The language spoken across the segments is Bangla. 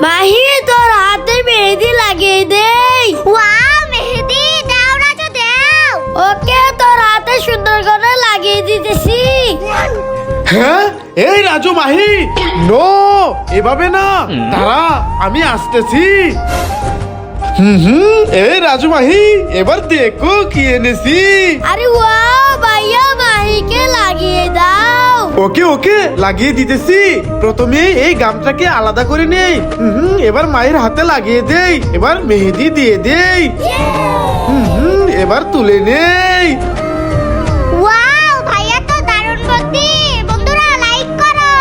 মাহি তোর হাতে মেহেদি লাগিয়ে দেই। ওয়াও মেহেদি দাও রাজু দাও। ওকে তোর হাতে সুন্দর করে লাগিয়ে দিতেছি। হ্যাঁ এই রাজু মাহি নো এভাবে না, তারা আমি আসতেছি। এই রাজু মাহি এবার দেখো কি এনেছি। আরে ওয়াও ভাইয়া মাহিকে লাগিয়ে দাও। ওকে ওকে লাগিয়ে দিতেছি। প্রথমে এই গামটাকে আলাদা করে নেই। এবার মায়ের হাতে লাগিয়ে দেই। এবার মেহেদি দিয়ে দেই। এবার তুলে নেই। ওয়াও ভাইয়া তো দারুণ বুদ্ধি। বন্ধুরা লাইক করো।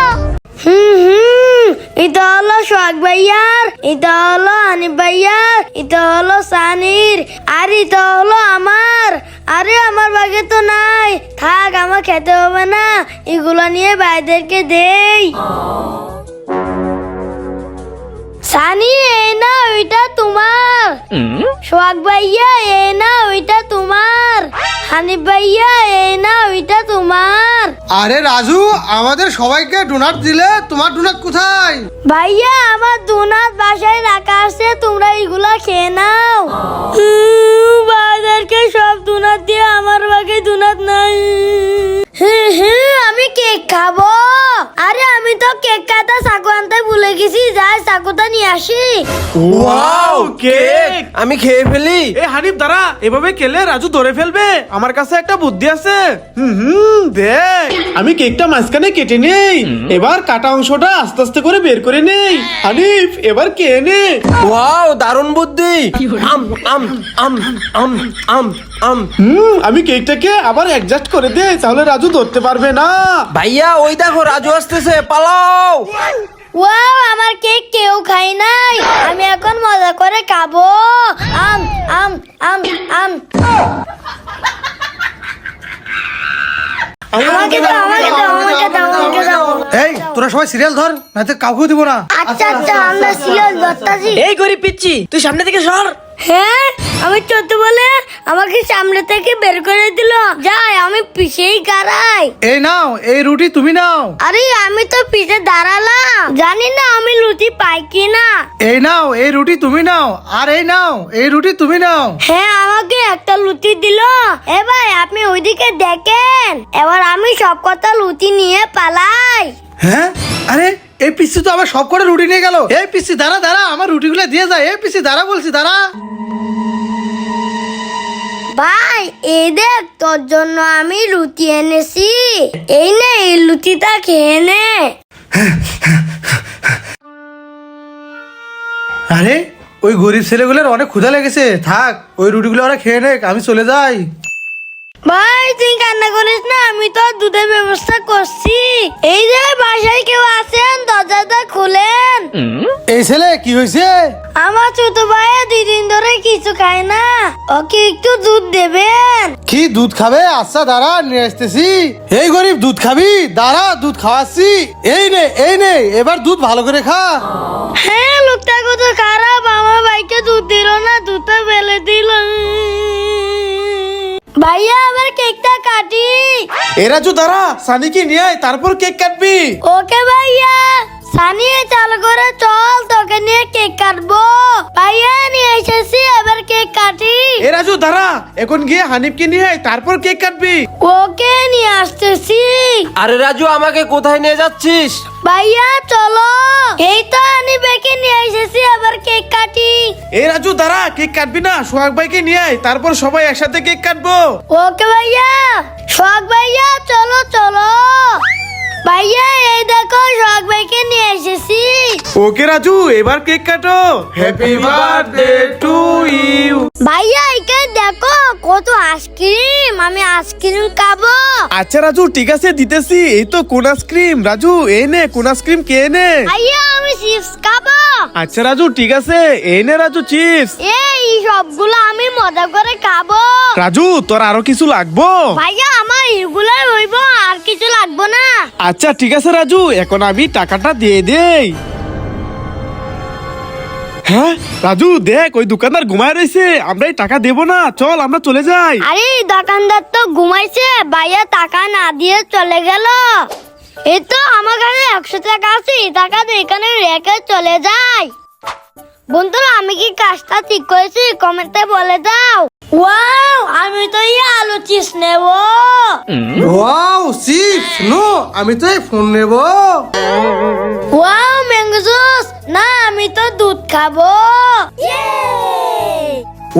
এটা হলো সোহাগ ভাইয়ার, এটা হলো হানিফ ভাইয়ার, এটা হলো সানির, আর এটা হলো আমার। আরে আমার ভাগে তো নাই, থাক আমার খেতে হবে না, এগুলো নিয়ে ভাইদেরকে দেই। সানি এই না ওইটা তোমার, সোহাগ ভাইয়া এই না ওইটা তোমার, হানিফ ভাইয়া এই না ওইটা তোমার। আরে রাজু আমাদের সবাইকে ডোনাট দিলে, তোমার ডোনাট কোথায়? ভাইয়া আমার ডোনাট বাসায় রাখা আছে, তোমরা এগুলা খেয়ে নাও। ভাইদেরকে সব ডোনাট দিয়ে আমার ভাগে ডোনাট নাই। আমি কেক খাবো। আরে আমি তো কেক কাটা চাকু আনতে ভুলে গেছি, যাই চাকুটা নিয়ে আসি। Wow cake! আমি খেয়ে ফেলি। এ হানিফ দাঁড়া, এভাবে খেলে রাজু ধরে ফেলবে। আমার কাছে একটা বুদ্ধি আছে। দেখ আমি কেকটা মাঝখানে কেটে নেই। এবার কাটা অংশটা আস্তে আস্তে করে বের করে নেই। হানিফ এবার কে নে। ওয়াও দারুণ বুদ্ধি। আম আম আম আম আম আম। আমি কেকটাকে আবার অ্যাডজাস্ট করে দেই, তাহলে রাজু ধরতে পারবে না। ভাইয়া ওই দেখো রাজু আসতেছে, পালাও। ওয়াও আমার কেক কেউ খাই নাই, আমি এখন মজা করে খাবো। আম আম আম আম। আমাকে দাও আমাকে দাও আমাকে দাও আমাকে দাও। এই তোরা সবাই সিরিয়াল ধর, নাতে কাউকে দিব না। আচ্ছা আচ্ছা আমরা সিরিয়াস ধরতাছি। এই গরিব পিচ্ছি তুই সামনে থেকে সর। হ্যাঁ আমি চোদ্দ বলে আমাকে সামনে থেকে বের করে দিল। যাই আমি পিছেই গাড়াই। এই নাও এই রুটি তুমি নাও। আরে আমি তো পিছে দাঁড়ালাম, জানি না আমি লুচি পাই কিনা। এই নাও এই রুটি তুমি নাও, আর এই নাও এই রুটি তুমি নাও। হ্যাঁ আমাকে একটা লুচি দিল। এ ভাই আপনি ওইদিকে দেখেন, এবার আমি সব কথা লুচি নিয়ে পালাই। হ্যাঁ আরে এই পিসি তো আবার সব করে রুটি নিয়ে গেল। এই পিসি দাঁড়া দাঁড়া, আমার রুটিগুলো দিয়ে যায়। এই পিসি দাঁড়া বলছি, দাঁড়া। ভাই এই দেখ তোর জন্য আমি লুচি এনেছি, এই নে এই লুচিটা খেয়ে নে। আরে ওই গরিব ছেলেগুলোর অনেক ক্ষুধা লেগেছে, থাক ওই রুটিগুলো ওরা খেয়ে নেক, আমি চলে যাই। ভাই তুই কান্না করিস না, আমি তো দুধের ব্যবস্থা করছি। এই যে বাসায় কেউ আছেন, দরজাটা খুলেন। এই ছেলে কি হয়েছে? আমার ছোট ভাই 2 দিন ধরে কিছু খায় না, ওকে একটু দুধ দেবেন। কি দুধ খাবে? আচ্ছা দাঁড়া নিয়ে আসতেছি। এই গরিব দুধ খাবি? দাঁড়া দুধ খাওয়াচ্ছি। এই নে এবার দুধ ভালো করে খা। হ্যাঁ লোকটা কত খারাপ, আমার ভাইকে দুধ দিল না, দুধটা ফেলে দিল। ভাইয়া আমার কেকটা কাটি। এ রাজু দাঁড়া, সানিকে নিয়ে আয়, তারপর কেক কাটবি। ওকে ভাইয়া সানিয়ে চালু করে চল, তোকে নিয়ে কেক কাটবো। ভাইয়া নিয়ে এসেছি, এবার কেক কাটি। এ রাজু দাঁড়া, এখন গিয়ে হানিফকে নিয়ে আয়, তারপর কেক কাটবি। ওকে নিয়ে আসতেছি। আরে রাজু আমাকে কোথায় নিয়ে যাচ্ছিস? ভাইয়া চলো, এই তো আনি বেকে নিয়ে এসেছি, এবার কেক কাটি। এ রাজু দাঁড়া, কেক কাটবি না, সোহাগ ভাইকে নিয়ে আয়, তারপর সবাই একসাথে কেক কাটবো। ওকে ভাইয়া। সোহাগ ভাইয়া চলো চলো। ভাইয়া এই দেখো সোহাগ ভাইকে নিয়ে এসেছি। ওকে রাজু এবার কেক কাটো। Happy birthday to you. ভাইয়া এখানে দেখো কত আইসক্রিম, আমি আইসক্রিম খাবো। আচ্ছা রাজু ঠিক আছে দিতেছি। এই তো কোন আইসক্রিম রাজু, এই নে কোন আইসক্রিম কে নে। ভাইয়া আমি চিপস খাবো। আচ্ছা রাজু ঠিক আছে, এই নে রাজু চিপস। এই সবগুলো আমি মজা করে খাবো। রাজু তোর আরো কিছু লাগবো? ভাইয়া আমার এগুলাই হইব, আর কিছু লাগবো না। আচ্ছা ঠিক আছে রাজু, এখন আমি টাকাটা দিয়ে দেই। হ্যাঁ রাজু দেখ ওই দোকানদার ঘুমায় রয়েছে, আমরা এই টাকা দেবো না, চল আমরা চলে যাই। আরে দোকানদার তো ঘুমাইছে, ভাইয়া টাকা না দিয়ে চলে গেল। এই তো আমার কাছে 100 টাকা আছে, এই টাকা দিয়ে এখানে রেখে চলে যাই। বন্ধুরা আমি কি কাজটা ঠিক করেছি কমেন্টে বলে দাও। ওয়াও, আমি তো এই আলু চিপস নেব। ওয়াও চিপস নো, আমি তো এই ফোন নেব। ওয়াও, ম্যাঙ্গো জুস, না আমি তো দুধ খাবো।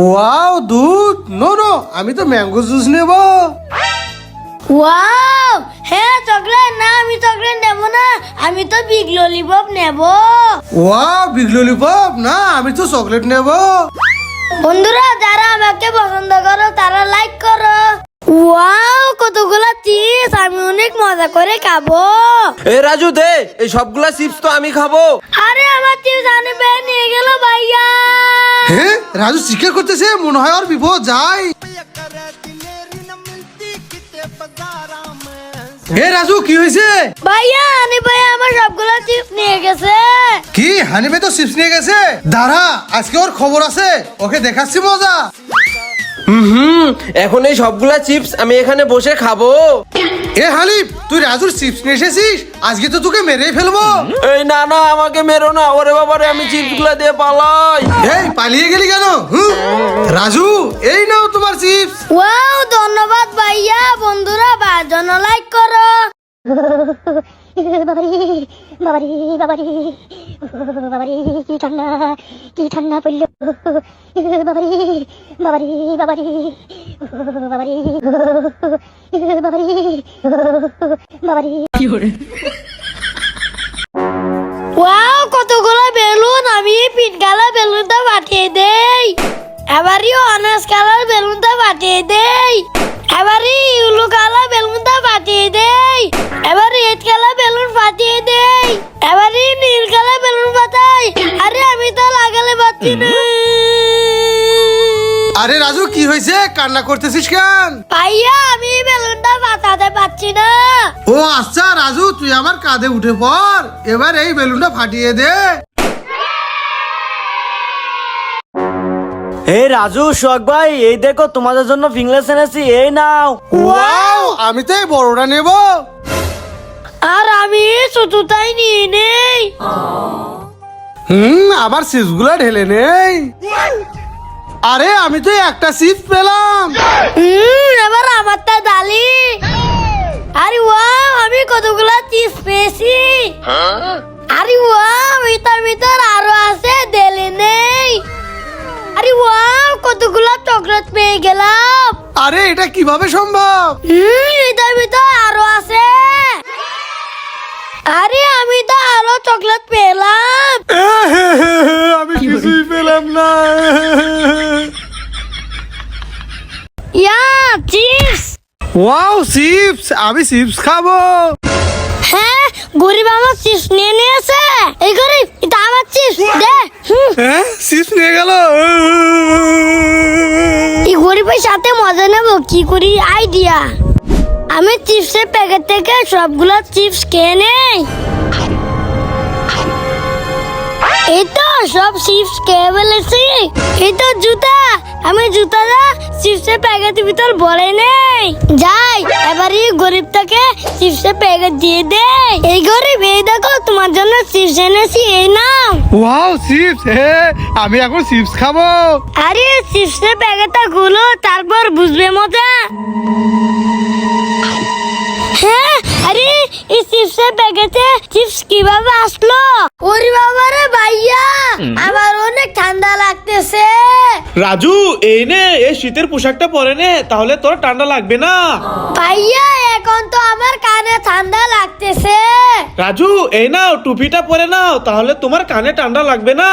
ওয়াও দুধ, নো নো, আমি তো ম্যাঙ্গো জুস নেব। ওয়াও, হ্যাঁ চকলেট, না আমি চকলেট নেব না, আমি তো বিগ ললিপপ নেব। ওয়াও বিগ ললিপপ, না আমি তো চকলেট নেব। বন্ধুরা যারা আমাকে পছন্দ করো তারা লাইক করো। ওয়াও, কতগুলো চিপস, আমি অনেক মজা করে খাবো। এ রাজু দে, এই সবগুলা চিপস তো আমি খাবো। আরে আমার চিপস আনে বের নিয়ে গেল ভাইয়া। হ্যাঁ রাজু স্বীকার করতেছে, মনে হয় ওর বিপদ যায়। হে রাজু কি হয়েছে? ভাইয়া আনি ভাইয়া আমার সবগুলো চিপস নিয়ে গেছে। কি হানিবে তো চিপস নিয়ে গেছে? দাঁড়া, আজকে ওর খবর আছে, ওকে দেখাচ্ছি মজা। এখন এই সবগুলা চিপস আমি এখানে বসে খাবো। এ হানিফ, তুই রাজুর চিপস নিয়ে এসেছিস, আজকে তো তোকে মেরেই ফেলবো। এই না না, আমাকে মেরো না, ওরে বাবারে আমি চিপস গুলা দিয়ে পালাই। এই পালিয়ে গেলি কেন? রাজু এই নাও তোমার চিপস। ওয়াও, ধন্যবাদ ভাইয়া। বন্ধুরা জন্য লাইক করো। বাবারি বাবারি বাবারি বাবারি কি ঠান্ডা পড়ল। বাবারি বাবারি বাবারি বাবারি বাবারি বাবারি। ওয়াও, কতগুলো বেলুন, আমি এই পিঙ্ক কালার বেলুনটা পাঠিয়ে দেই। এবারই অরেঞ্জ কালার বেলুনটা পাঠিয়ে দেই। এবারই ইউলো কালার বেলুনটা পাঠিয়ে দেই। এবার রেড কালার বেলুন পাঠিয়ে দেই। এবারই নীল কালার বেলুন পাঠাই। আরে আমি তো লাগালে পাচ্ছি না। আরে রাজু কি হয়েছে, কান্না করতেছিস কেন? ভাইয়া আমি এই বেলুনটা পাঠাতে পারছি না। ও আচ্ছা রাজু, তুই আমার কাঁধে উঠে পড়, এবার এই বেলুনটা ফাটিয়ে দে। হে রাজু, সোহাগ ভাই, এই দেখো তোমাদের জন্য ফিংলেস এনেছি, এই নাও। ওয়াও, আমি তো এই বড়টা নেব। আর আমি ছোটটাই নিয়ে নেই। আবার চিপস গুলা ঢেলে নেই। আরে আমি তো একটা চিপস পেলাম। এবার আমারটা ডালি। আরে ওয়াও, আমি কতগুলা চিপস পেয়েছি। আরে ওয়াও, এটার ভিতর আরো আছে, দেলে নেই। আরে ওয়াও, কতগুলা চকলেট পেয়ে গেলাম। আরে এটা কিভাবে সম্ভব? এটার ভিতর আরো আছে। আরে আমি তো আরো চকলেট পেলাম। আমি কিছুই পেলাম না। ইয়া চিপস। ওয়াও চিপস, আমি চিপস খাবো। হ্যাঁ, গরিব আমার চিপস নিয়ে নিয়েছে। এই গরিব, এটা আমার চিপস দে। হ্যাঁ চিপস নিয়ে গেল। এই গরিবের সাথে মজা নেব কি করি, আইডিয়া। আমি চিপসের প্যাকেট থেকে সবগুলো চিপস খেয়ে নেই। এই তো সব চিপস খেয়ে ফেলেছি। এই তো জুতা, আমি জুতাটা চিপসের প্যাকেটের ভিতর ভরে নেই। যাই, এবারে গরিবটাকে চিপসের প্যাকেট দিয়ে দে। এই গরিব, এই দেখো তোমার জন্য চিপস এনেছি, এই নাও। ওয়াও চিপস, আমি এখন চিপস খাবো। আরে চিপসের প্যাকেটটা গুলো, তারপর বুঝবে মজা। হ্যাঁ, আরে এই চিপসের প্যাকেটে চিপস কিভাবে আসলো? ওরে বাবা রে ভাইয়া, আমার অনেক ঠান্ডা লাগতেছে। রাজু এই নে, এই শীতের পোশাকটা পরে নে, তাহলে তোর ঠান্ডা লাগবে না। ভাইয়া এখন তো আমার কানে ঠান্ডা লাগতেছে। রাজু এই নাও, টুপিটা পরে নাও, তাহলে তোমার কানে ঠান্ডা লাগবে না।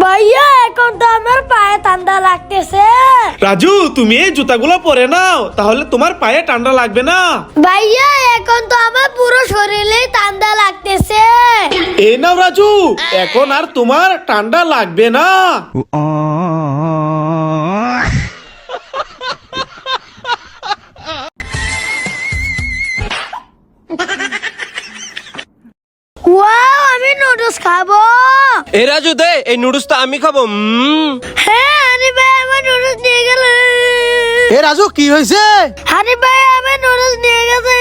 ভাইয়া এখন তো আমার পায়ে ঠান্ডা লাগতেছে। রাজু তুমি এই জুতাগুলো পরে নাও, তাহলে তোমার পায়ে ঠান্ডা লাগবে না। ভাইয়া এখন তো আমার পুরো শরীরে ঠান্ডা লাগতেছে। এই নাও রাজু, এখন আর তোমার ঠান্ডা লাগবে না। ওয়াও, আমি নুডলস খাবো। এ রাজু দে, এই নুডলস তো আমি খাবো। হ্যাঁ, আরে ভাই আমার নুডলস নিয়ে গেল। এ রাজু কি হয়েছে? আরে ভাই আমার নুডলস নিয়ে গেছে।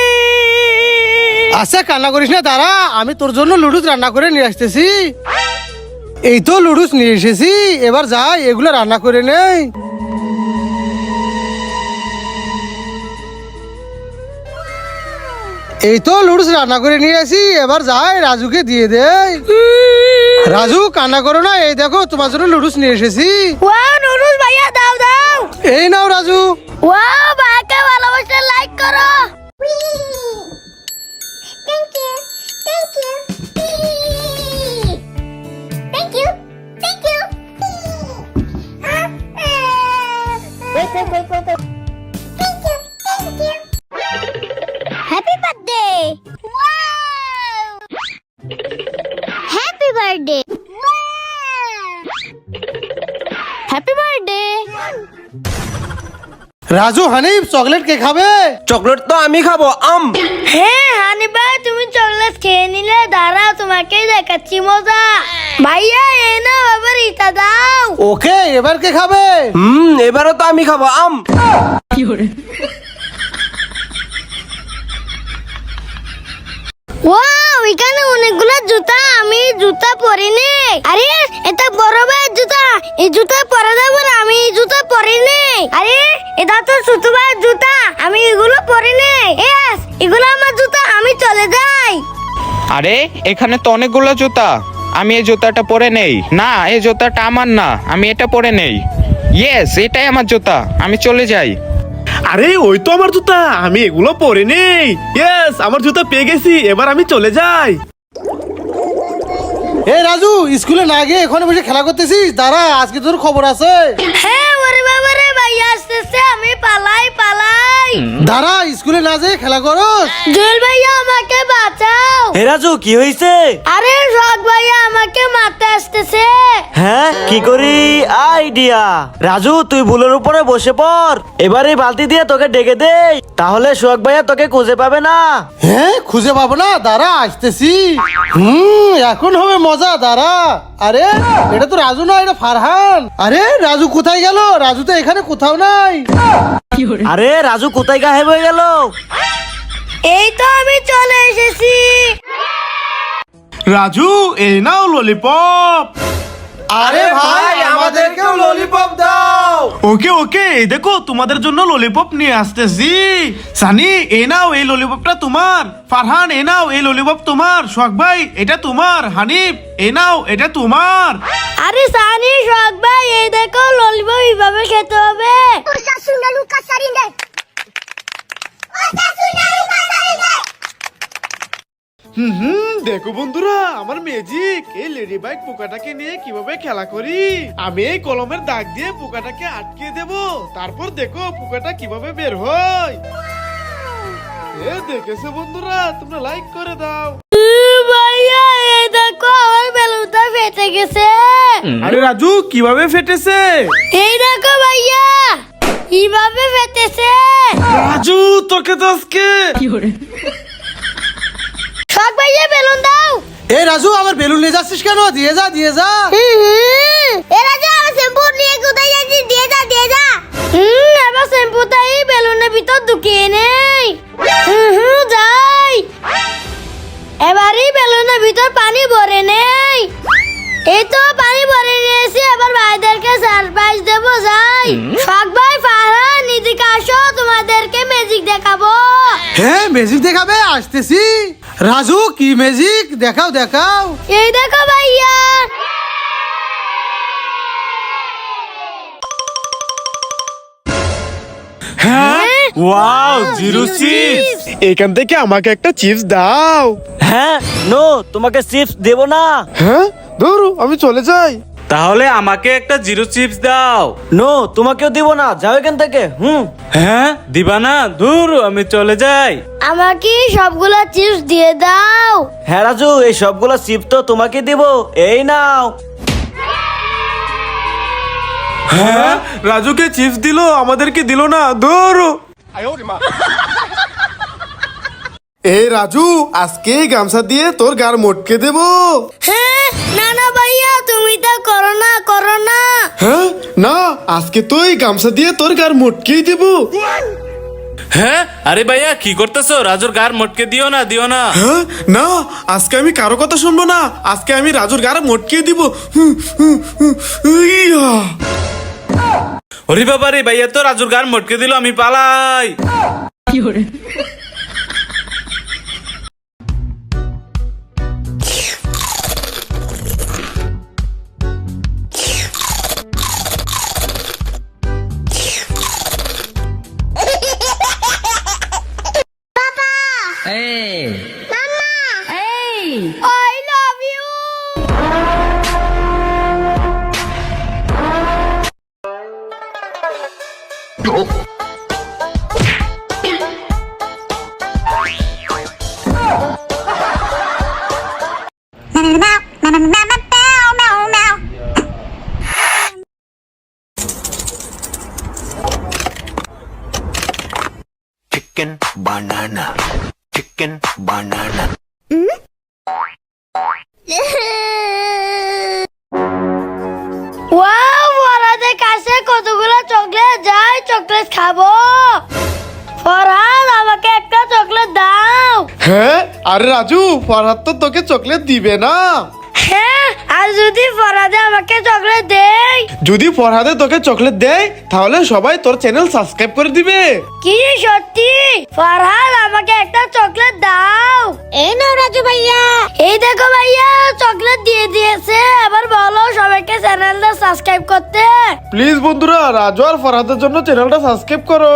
আচ্ছা কান্না করিস না, দাঁড়া, আমি তোর জন্য লুডুস রান্না করে নিয়ে আসতেছি। এই তো লুডুস নিয়ে এসেছি, এবার যাই এগুলো রান্না করে নেই। এই তো লুডুস রান্না করে নিয়ে আসি, এবার যাই রাজুকে দিয়ে দেই। রাজু কান্না করো না, এই দেখো তোমার জন্য লুডুস নিয়ে এসেছি। ওয়াও নুডলস ভাইয়া দাও দাও। এই নাও রাজু। ওয়াও ভাইকে ভালোবাসলে লাইক করো। Thank you thank you thank you thank you wait thank you happy birthday wow happy birthday wow happy birthday Raju Hanif chocolate কে খাবে? চকলেট তো আমি খাবো। হ্যাঁ হানি ভাই তুমি চকলেট খেয়ে নিলে, দাঁড়াও তোমাকেই দেখাচ্ছি মজা। ভাইয়া এই না বাবার ইটা দাও। ওকে, এবার কে খাবে? এবারও তো আমি খাবো। ওয়াও এখানে অনেকগুলো জুতা, আমি জুতা পরিনি। আরে এটা বড় ভাইয়ের জুতা, এই জুতা পরে দেবো না, আমি এই জুতা পরিনি। আরে এটা তো ছোট ভাইয়ের জুতা, আমি এগুলো পরিনি। এস এগুলো আমার জুতা, আমি চলে যাই। আরে এখানে তো অনেকগুলো জুতা, আমি এই জুতাটা পরে নেই। না এই জুতাটা আমার না, আমি এটা পরে নেই। ইয়েস এটাই আমার জুতা, আমি চলে যাই। আরে ওই তো আমার জুতা, আমি এগুলো পরে নেই। ইয়েস আমার জুতা পেয়ে গেছি, এবার আমি চলে যাই। এই রাজু স্কুলে না গিয়ে এখানে বসে খেলা করতেছিস? দাঁড়া, আজকে তোর খবর আছে। হ্যাঁ ওরে বাবা রে ভাইয়া আসতেছে, আমি পালাই পালাই। দাঁড়া, স্কুলে না যেয়ে খেলা করস? জুয়েল ভাইয়া আমাকে বাঁচাও। হে রাজু কি হয়েছে? আরে শখ ভাইয়া আমাকে মারতে আসতেছে। হ্যাঁ কি করি আইডিয়া। রাজু তুই বুলের উপরে বসে পড়, এবার এই বালতি দিয়ে তোকে ডেকে দেই, তাহলে সোহাগ ভাইয়া তোকে খুঁজে পাবে না। হ্যাঁ খুঁজে পাবো না, দাঁড়া আসতেছি। এখন হবে মজা, দাঁড়া। আরে এটা তো রাজু না, এটা ফারহান। আরে রাজু কোথায় গেল? রাজু তো এখানে কোথাও নাই। আরে রাজু কোথায় গায়েব হয়ে গেল? এই তো আমি চলে এসেছি। রাজু এই নাও ললিপপ। আরে ভাই আমাদেরকেও ললিপপ দাও। ওকে ওকে, এই দেখো তোমাদের জন্য ললিপপ নিয়ে আসতেছি। সানি এই নাও, এই ললিপপটা তোমার। ফারহান এই নাও, এই ললিপপ তোমার। সোহাগ ভাই এটা তোমার। হানিফ এই নাও, এটা তোমার। আরে সানি শখ ভাই এই দেখো ললিপপ এইভাবে খেতে হবে। দেখো বন্ধুরা আমার ম্যাজিক, এই লেডি বাইক পোকাটাকে নিয়ে কিভাবে খেলা করি। আমি এই কলমের দাগ দিয়ে পোকাটাকে আটকে দেব, তারপর দেখো পোকাটা কিভাবে বের হয়। এ দেখেছো বন্ধুরা, তোমরা লাইক করে দাও। ভাইয়া এই দেখো আমার বেলুনটা ফেটে গেছে। আরে রাজু কিভাবে ফেটেছে? এই দেখো ভাইয়া কিভাবে ফেটেছে। রাজু তোকে তো আজকে শখ ভাইয়া বেলুন দাও। এই রাজু আমার বেলুন নিয়ে যাচ্ছিস কেন? দিয়ে যা দিয়ে যা। এরা যে আমার শ্যাম্পু নিয়ে কোথায় যাচ্ছিস? দিয়ে যা দিয়ে যা এবার শ্যাম্পুটাই বেলুনের ভিতর ঢুকিয়ে নেই। যাই এবারই বেলুনের ভিতর পানি ভরে নেই। এই তো পানি ভরে নিয়েছি, এবার ভাইদেরকে সারপ্রাইজ দেবো। যাই শখ ভাই ফারহান নিদিকে আসো, তোমাদেরকে ম্যাজিক দেখাবো। হ্যাঁ ম্যাজিক দেখাবে, আসতেছি। রাজু কি ম্যাজিক? দেখাও দেখাও। এই দেখো ভাইয়া। Wow zero chips. এখান থেকে আমাকে একটা চিপস দাও। হ্যাঁ নো, তোমাকে চিপস দেব না। হ্যাঁ ধরো আমি চলে যাই। তাহলে আমাকে একটা জিরো চিপস দাও। নো তোমাকেও দিব না, যাও এখান থেকে। হ্যাঁ দিবা না? দূর আমি চলে যাই। আমাকে সবগুলা চিপস দিয়ে দাও। হ্যাঁ রাজু এই সবগুলো চিপস তো তোমাকে দিব, এই নাও। হ্যাঁ রাজুকে চিপস দিলো, আমাদেরকে দিলো না। ধরো। এই রাজু আজকে গামছা দিয়ে তোর গার মোটকে দেবো। হ্যাঁ না না ভাইয়া তুমি তা করো না করো না। হ্যাঁ না, আজকে তো এই গামছা দিয়ে তোর গার মোটকেই দেবো। হ্যাঁ আরে ভাইয়া কি করতেছো? রাজুর গার মটকে দিও না দিও না। হ্যাঁ না, আজকে আমি কারো কথা শুনবো না। আজকে আমি রাজুর গাড়ে মটকে দিব। ইয়া। ওরে বাবা রে, ভাইয়া তো রাজুর গার মটকে দিল, আমি পালাই। I love you. Chicken banana. Chicken banana. Wow, ফরহাদের কাছে কতগুলো চকলেট, যাই চকলেট খাবো। ফরহাদ, আমাকে একটা চকলেট দাও। হ্যাঁ আরে রাজু, ফরহাদ তো তোকে চকলেট দিবে না। হ্যাঁ, আর যদি ফরহাদে আমাকে চকলেট দেয়? যদি ফরহাদে তোকে চকলেট দেয় তাহলে সবাই তোর চ্যানেল সাবস্ক্রাইব করে দিবে। কি সত্যি? ফরহাদ, আমাকে একটা চকলেট দাও। এই নাও রাজু ভাইয়া। এই দেখো ভাইয়া, চকলেট দিয়ে দিয়েছে। এবার বলো সবাইকে চ্যানেলটা সাবস্ক্রাইব করতে। প্লিজ বন্ধুরা, রাজু আর ফরহাদের জন্য চ্যানেলটা সাবস্ক্রাইব করো।